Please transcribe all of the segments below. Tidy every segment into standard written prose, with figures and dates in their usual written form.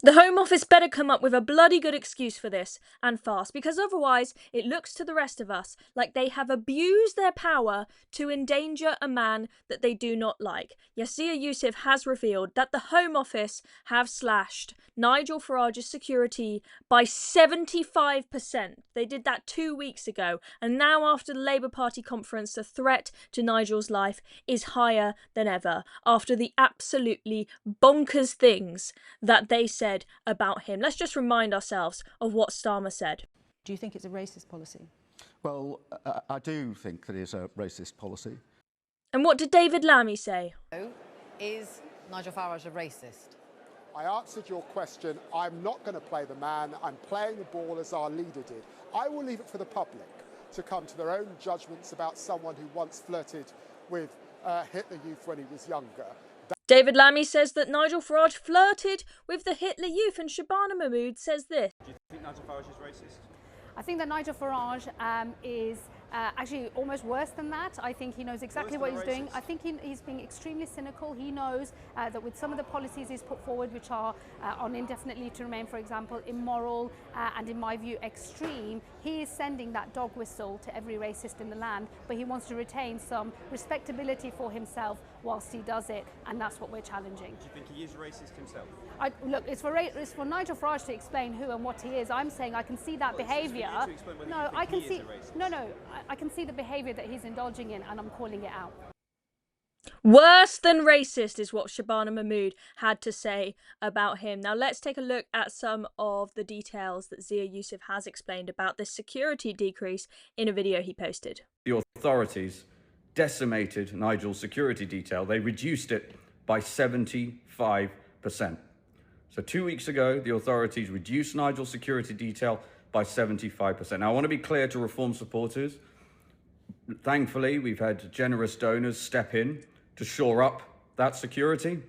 The Home Office better come up with a bloody good excuse for this, and fast, because otherwise it looks to the rest of us like they have abused their power to endanger a man that they do not like. Yes, Zia Yusuf has revealed that the Home Office have slashed Nigel Farage's security by 75%. They did that 2 weeks ago, and now after the Labour Party conference, the threat to Nigel's life is higher than ever, after the absolutely bonkers things that they said about him. Let's just remind ourselves of what Starmer said. Do you think it's a racist policy? Well, I do think that it is a racist policy. And what did David Lammy say? Is Nigel Farage a racist? I answered your question. I'm not going to play the man. I'm playing the ball as our leader did. I will leave it for the public to come to their own judgments about someone who once flirted with Hitler Youth when he was younger. David Lammy says that Nigel Farage flirted with the Hitler Youth, and Shabana Mahmood says this. Do you think Nigel Farage is racist? I think that Nigel Farage is actually almost worse than that. I think he knows exactly what he's doing. I think he's being extremely cynical. He knows that with some of the policies he's put forward, which are on indefinite leave to remain, for example, immoral and in my view extreme, he is sending that dog whistle to every racist in the land, but he wants to retain some respectability for himself whilst he does it, and that's what we're challenging. Do you think he is racist himself? Look, it's for Nigel Farage to explain who and what he is. I'm saying I can see that behaviour. No, I can see. No, I can see the behaviour that he's indulging in, and I'm calling it out. Worse than racist is what Shabana Mahmood had to say about him. Now let's take a look at some of the details that Zia Yusuf has explained about this security decrease in a video he posted. The authorities decimated Nigel's security detail. They reduced it by 75%. So 2 weeks ago, the authorities reduced Nigel's security detail by 75%. Now, I want to be clear to Reform supporters. Thankfully, we've had generous donors step in to shore up that security.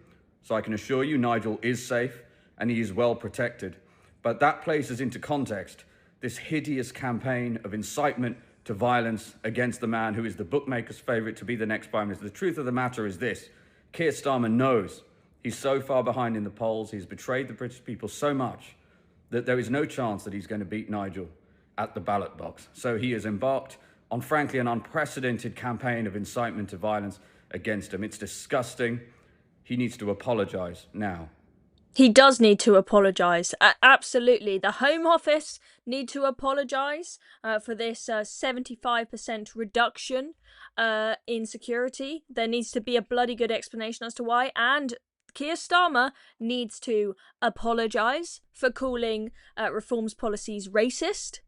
So I can assure you Nigel is safe and he is well protected. But that places into context this hideous campaign of incitement to violence against the man who is the bookmaker's favourite to be the next Prime Minister. The truth of the matter is this: Keir Starmer knows he's so far behind in the polls, he's betrayed the British people so much that there is no chance that he's going to beat Nigel at the ballot box. So he has embarked on, frankly, an unprecedented campaign of incitement to violence against him. It's disgusting. He needs to apologise now. He does need to apologise. Absolutely. The Home Office need to apologise for this 75% reduction in security. There needs to be a bloody good explanation as to why. And Keir Starmer needs to apologise for calling Reform's policies racist.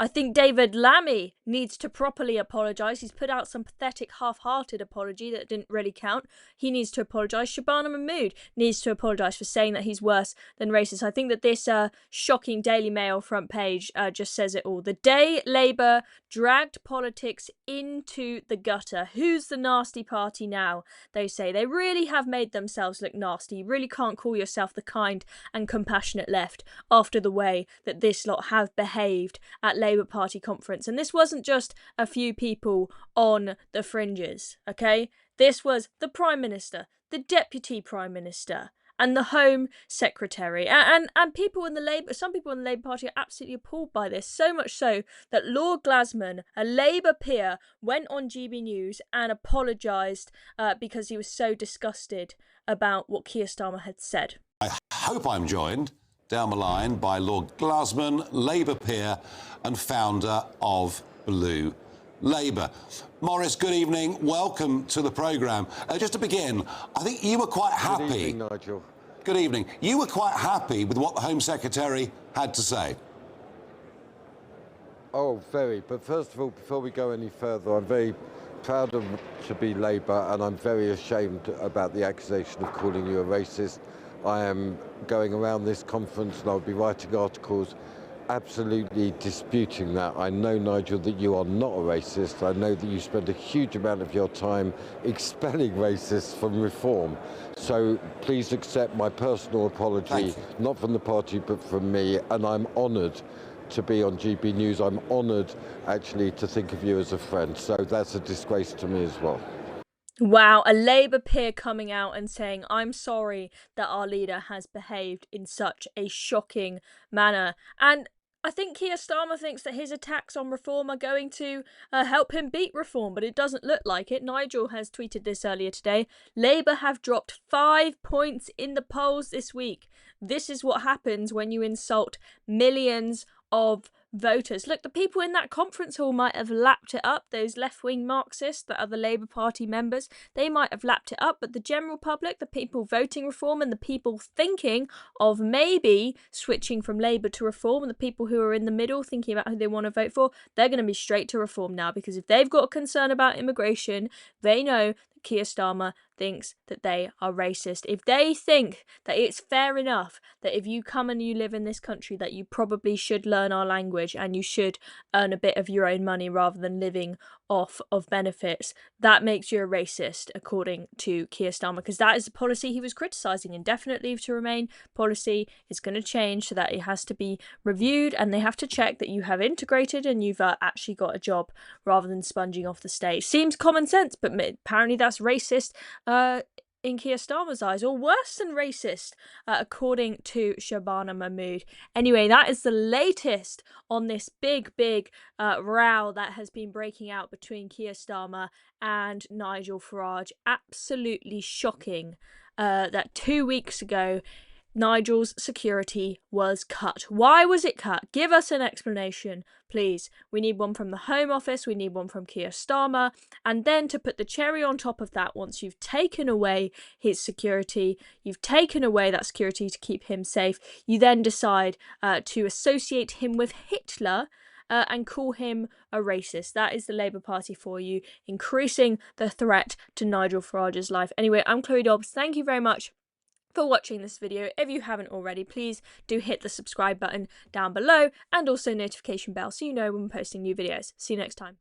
I think David Lammy needs to properly apologise. He's put out some pathetic half-hearted apology that didn't really count. He needs to apologise. Shabana Mahmood needs to apologise for saying that he's worse than racist. I think that this shocking Daily Mail front page just says it all. The day Labour dragged politics into the gutter. Who's the nasty party now? They say. They really have made themselves look nasty. You really can't call yourself the kind and compassionate left after the way that this lot have behaved at Labour Party conference. And this wasn't just a few people on the fringes, okay? This was the Prime Minister, the Deputy Prime Minister, and the Home Secretary. And people in the Labour, some people in the Labour Party are absolutely appalled by this, so much so that Lord Glasman, a Labour peer, went on GB News and apologised because he was so disgusted about what Keir Starmer had said. I hope I'm joined down the line by Lord Glasman, Labour peer and founder of Blue Labour. Morris, good evening. Welcome to the programme. Just to begin, I think you were quite happy. Good evening, Nigel. Good evening. You were quite happy with what the Home Secretary had to say. Oh, very. But first of all, before we go any further, I'm very proud to be Labour, and I'm very ashamed about the accusation of calling you a racist. I am going around this conference and I'll be writing articles absolutely disputing that. I know, Nigel, that you are not a racist. I know that you spend a huge amount of your time expelling racists from Reform. So please accept my personal apology, not from the party but from me, and I'm honoured to be on GB News. I'm honoured, actually, to think of you as a friend. So that's a disgrace to me as well. Wow, a Labour peer coming out and saying, I'm sorry that our leader has behaved in such a shocking manner. And I think Keir Starmer thinks that his attacks on reform are going to help him beat reform, but it doesn't look like it. Nigel has tweeted this earlier today. Labour have dropped 5 points in the polls this week. This is what happens when you insult millions of voters. Look, the people in that conference hall might have lapped it up. Those left-wing Marxists that are the Labour Party members, they might have lapped it up, but the general public, the people voting reform and the people thinking of maybe switching from Labour to reform, and the people who are in the middle thinking about who they want to vote for, they're going to be straight to reform now, because if they've got a concern about immigration, they know that Keir Starmer thinks that they are racist. If they think that it's fair enough that if you come and you live in this country that you probably should learn our language and you should earn a bit of your own money rather than living off of benefits, that makes you a racist, according to Keir Starmer, because that is the policy he was criticising. Indefinite leave to remain policy is going to change so that it has to be reviewed, and they have to check that you have integrated and you've actually got a job rather than sponging off the state. Seems common sense, but apparently that's racist in Keir Starmer's eyes, or worse than racist, according to Shabana Mahmood. Anyway, that is the latest on this big row that has been breaking out between Keir Starmer and Nigel Farage. Absolutely shocking that 2 weeks ago Nigel's security was cut. Why was it cut? Give us an explanation, please. We need one from the Home Office, we need one from Keir Starmer, and then to put the cherry on top of that, once you've taken away his security, you've taken away that security to keep him safe, you then decide to associate him with Hitler and call him a racist. That is the Labour Party for you, increasing the threat to Nigel Farage's life. Anyway, I'm Chloe Dobbs. Thank you very much for watching this video. If you haven't already, please do hit the subscribe button down below and also notification bell so you know when we're posting new videos. See you next time.